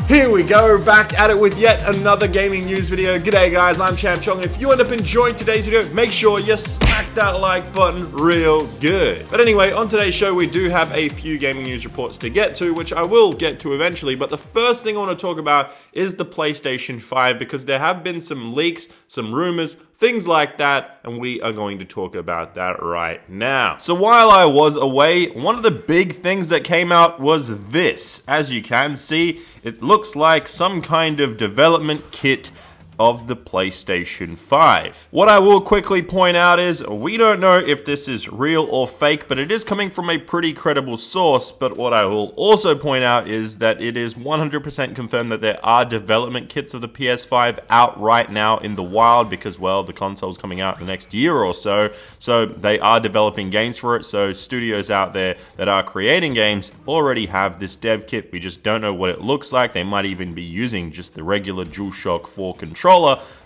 Here we go, back at it with yet another gaming news video. G'day guys, I'm Champ Chong, and if you end up enjoying today's video, make sure you smack that like button real good. But anyway, on today's show we do have a few gaming news reports to get to, which I will get to eventually, but the first thing I want to talk about is the PlayStation 5, because there have been some leaks, some rumors, things like that, and we are going to talk about that right now. So while I was away, one of the big things that came out was this. As you can see, it looks like some kind of development kit of the PlayStation 5. What I will quickly point out is we don't know if this is real or fake, but it is coming from a pretty credible source. But what I will also point out is that it is 100% confirmed that there are development kits of the PS5 out right now in the wild, because, well, the console's coming out the next year or so, so they are developing games for it. So studios out there that are creating games already have this dev kit. We just don't know what it looks like. They might even be using just the regular DualShock 4 controller.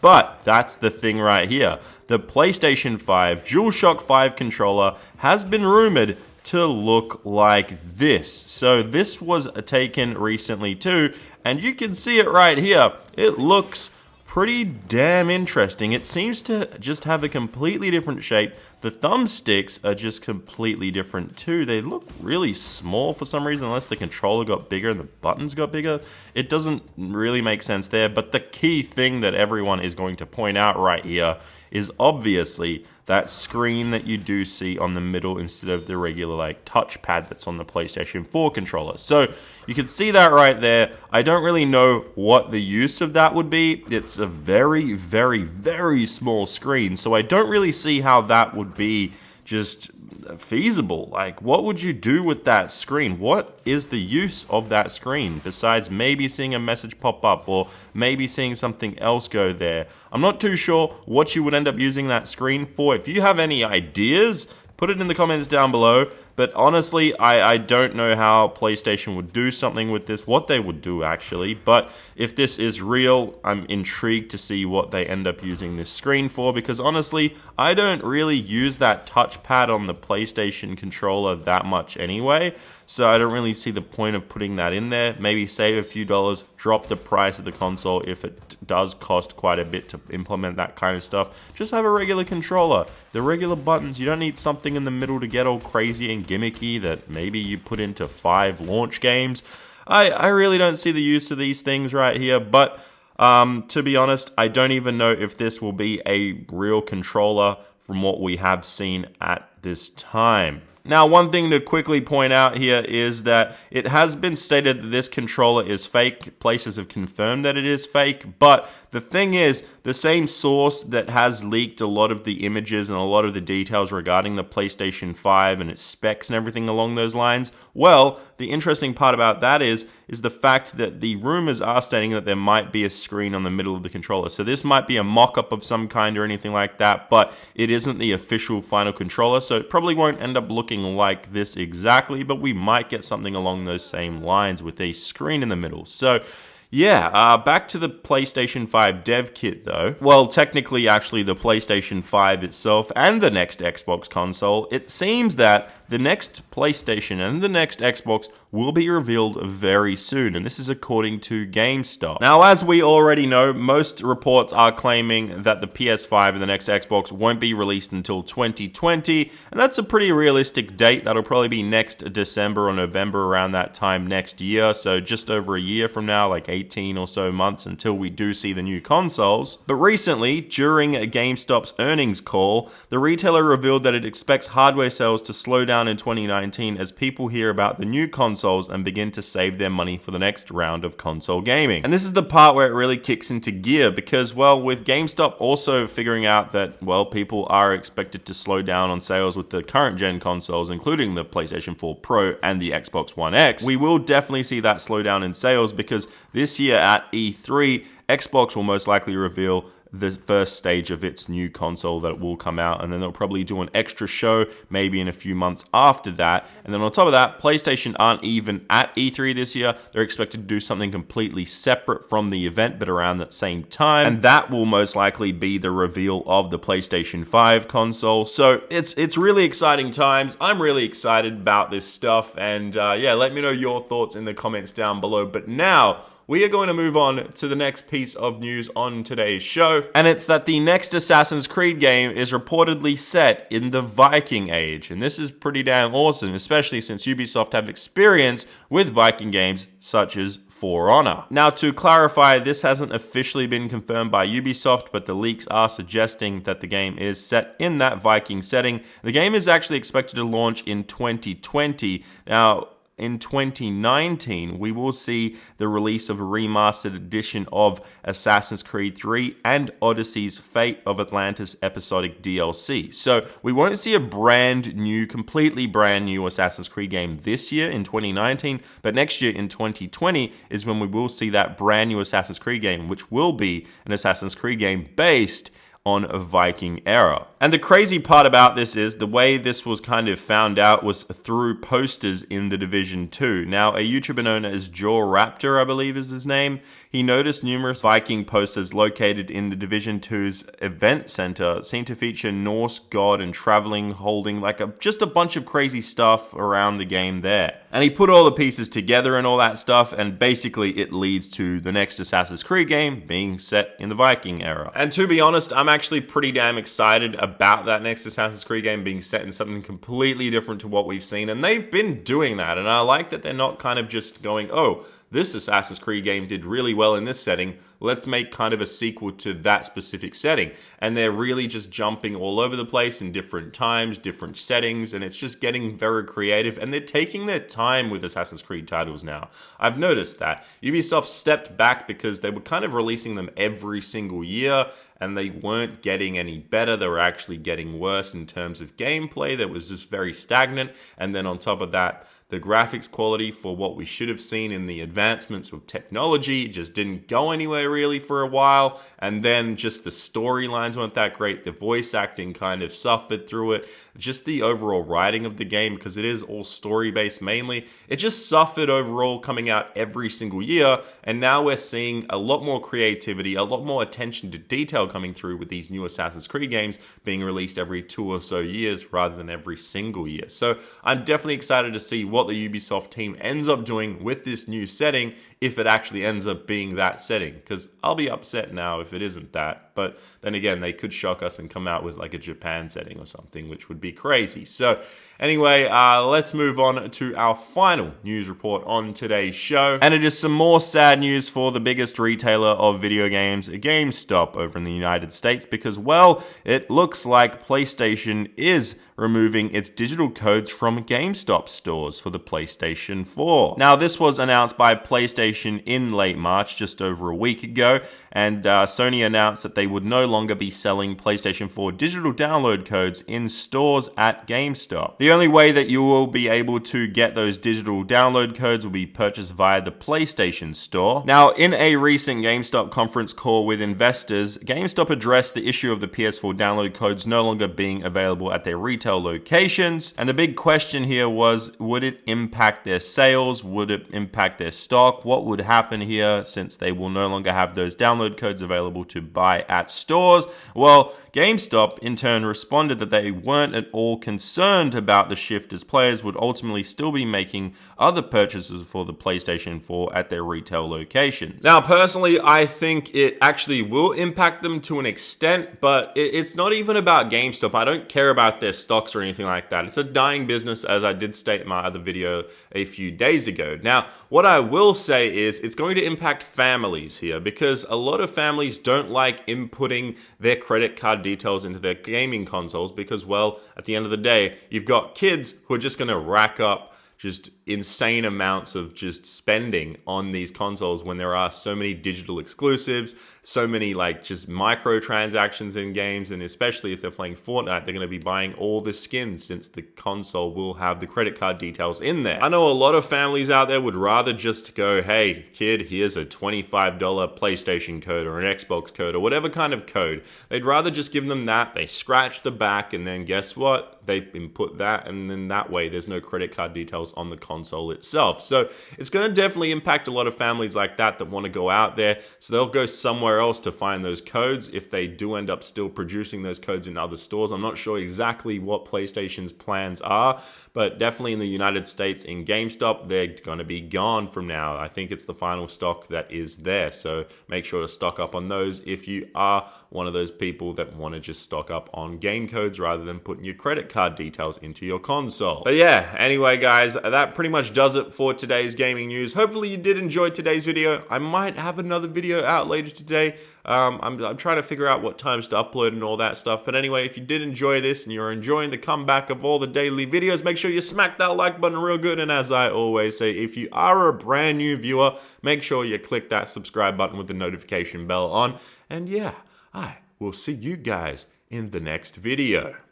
But that's the thing right here. The PlayStation 5 DualShock 5 controller has been rumored to look like this. So this was taken recently too, and you can see it right here. It looks pretty damn interesting. It seems to just have a completely different shape. The thumbsticks are just completely different too. They look really small for some reason, unless the controller got bigger and the buttons got bigger. It doesn't really make sense there, but the key thing that everyone is going to point out right here is obviously that screen that you do see on the middle instead of the regular like touchpad that's on the PlayStation 4 controller. So you can see that right there. I don't really know what the use of that would be. It's a very, very, very small screen, so I don't really see how that would be just feasible. Like, what would you do with that screen? What is the use of that screen besides maybe seeing a message pop up or maybe seeing something else go there? I'm not too sure what you would end up using that screen for. If you have any ideas, put it in the comments down below. But honestly, I don't know how PlayStation would do something with this, what they would do actually. But if this is real, I'm intrigued to see what they end up using this screen for, because honestly, I don't really use that touchpad on the PlayStation controller that much anyway. So I don't really see the point of putting that in there. Maybe save a few dollars, drop the price of the console if it does cost quite a bit to implement that kind of stuff. Just have a regular controller. The regular buttons, you don't need something in the middle to get all crazy and gimmicky that maybe you put into 5 launch games. I really don't see the use of these things right here, but to be honest, I don't even know if this will be a real controller from what we have seen at this time. Now, one thing to quickly point out here is that it has been stated that this controller is fake. Places have confirmed that it is fake, but the thing is, the same source that has leaked a lot of the images and a lot of the details regarding the PlayStation 5 and its specs and everything along those lines, well, the interesting part about that is the fact that the rumors are stating that there might be a screen on the middle of the controller. So this might be a mock-up of some kind or anything like that, but it isn't the official final controller, so it probably won't end up looking like this exactly, but we might get something along those same lines with a screen in the middle. So yeah, back to the PlayStation 5 dev kit though. Well, technically, actually, the PlayStation 5 itself and the next Xbox console, it seems that the next PlayStation and the next Xbox will be revealed very soon, and this is according to GameStop. Now, as we already know, most reports are claiming that the PS5 and the next Xbox won't be released until 2020, and that's a pretty realistic date. That'll probably be next December or November, around that time next year, so just over a year from now, like 18 or so months until we do see the new consoles. But recently, during GameStop's earnings call, the retailer revealed that it expects hardware sales to slow down in 2019 as people hear about the new consoles and begin to save their money for the next round of console gaming. And this is the part where it really kicks into gear, because, well, with GameStop also figuring out that, well, people are expected to slow down on sales with the current gen consoles, including the PlayStation 4 Pro and the Xbox One X, we will definitely see that slow down in sales, because this year at E3, Xbox will most likely reveal the first stage of its new console that will come out, and then they'll probably do an extra show maybe in a few months after that. And then on top of that, PlayStation aren't even at E3 this year. They're expected to do something completely separate from the event, but around that same time, and that will most likely be the reveal of the PlayStation 5 console. So it's really exciting times. I'm really excited about this stuff, and yeah, let me know your thoughts in the comments down below. But now, we are going to move on to the next piece of news on today's show, and it's that the next Assassin's Creed game is reportedly set in the Viking Age, and this is pretty damn awesome, especially since Ubisoft have experience with Viking games such as For Honor. Now, to clarify, this hasn't officially been confirmed by Ubisoft, but the leaks are suggesting that the game is set in that Viking setting. The game is actually expected to launch in 2020. Now, in 2019, we will see the release of a remastered edition of Assassin's Creed 3 and Odyssey's Fate of Atlantis episodic DLC. So we won't see a completely brand new Assassin's Creed game this year in 2019, but next year in 2020 is when we will see that brand new Assassin's Creed game, which will be an Assassin's Creed game based on a Viking era. And the crazy part about this is the way this was kind of found out was through posters in The Division 2. Now, a YouTuber known as Jaw Raptor, I believe is his name, he noticed numerous Viking posters located in The Division 2's event center seem to feature Norse god and traveling, holding like just a bunch of crazy stuff around the game there. And he put all the pieces together and all that stuff, and basically it leads to the next Assassin's Creed game being set in the Viking era. And to be honest, I'm actually pretty damn excited about that next Assassin's Creed game being set in something completely different to what we've seen, and they've been doing that, and I like that they're not kind of just going, oh, this Assassin's Creed game did really well in this setting, let's make kind of a sequel to that specific setting. And they're really just jumping all over the place in different times, different settings, and it's just getting very creative, and they're taking their time with Assassin's Creed titles now. I've noticed that. Ubisoft stepped back because they were kind of releasing them every single year, and they weren't getting any better. They were actually getting worse in terms of gameplay. That was just very stagnant. And then on top of that, the graphics quality for what we should have seen in the advancements of technology just didn't go anywhere really for a while. And then just the storylines weren't that great. The voice acting kind of suffered through it. Just the overall writing of the game, because it is all story-based mainly, it just suffered overall coming out every single year. And now we're seeing a lot more creativity, a lot more attention to detail coming through with these new Assassin's Creed games being released every 2 or so years rather than every single year. So I'm definitely excited to see what the Ubisoft team ends up doing with this new setting, if it actually ends up being that setting, because I'll be upset now if it isn't that. But then again, they could shock us and come out with like a Japan setting or something, which would be crazy. So anyway, let's move on to our final news report on today's show. And it is some more sad news for the biggest retailer of video games, GameStop, over in the United States, because, well, it looks like PlayStation is removing its digital codes from GameStop stores for the PlayStation 4. Now, this was announced by PlayStation in late March, just over a week ago, and Sony announced that they would no longer be selling PlayStation 4 digital download codes in stores at GameStop. The only way that you will be able to get those digital download codes will be purchased via the PlayStation Store. Now, in a recent GameStop conference call with investors, GameStop addressed the issue of the PS4 download codes no longer being available at their retail locations. And the big question here was, would it impact their sales? Would it impact their stock? What would happen here since they will no longer have those download codes available to buy at stores? Well, GameStop in turn responded that they weren't at all concerned about the shift, as players would ultimately still be making other purchases for the PlayStation 4 at their retail locations. Now, personally, I think it actually will impact them to an extent, but it's not even about GameStop. I don't care about their stocks or anything like that. It's a dying business, as I did state in my other video a few days ago. Now, what I will say is it's going to impact families here, because a lot of families don't like inputting their credit card details into their gaming consoles because, well, at the end of the day, you've got kids who are just going to rack up just insane amounts of just spending on these consoles when there are so many digital exclusives, so many like just microtransactions in games, and especially if they're playing Fortnite, they're going to be buying all the skins since the console will have the credit card details in there. I know a lot of families out there would rather just go, hey kid, here's a $25 PlayStation code or an Xbox code or whatever kind of code. They'd rather just give them that, they scratch the back, and then guess what? they input that, and then that way there's no credit card details on the console itself. So it's going to definitely impact a lot of families like that want to go out there. So they'll go somewhere else to find those codes if they do end up still producing those codes in other stores. I'm not sure exactly what PlayStation's plans are, but definitely in the United States in GameStop, they're going to be gone from now. I think it's the final stock that is there. So make sure to stock up on those if you are one of those people that want to just stock up on game codes rather than putting your credit card details into your console. But yeah, anyway guys, that pretty much does it for today's gaming news. Hopefully you did enjoy today's video. I might have another video out later today. I'm trying to figure out what times to upload and all that stuff. But anyway, if you did enjoy this and you're enjoying the comeback of all the daily videos, make sure you smack that like button real good. And as I always say, if you are a brand new viewer, make sure you click that subscribe button with the notification bell on. And yeah, I will see you guys in the next video.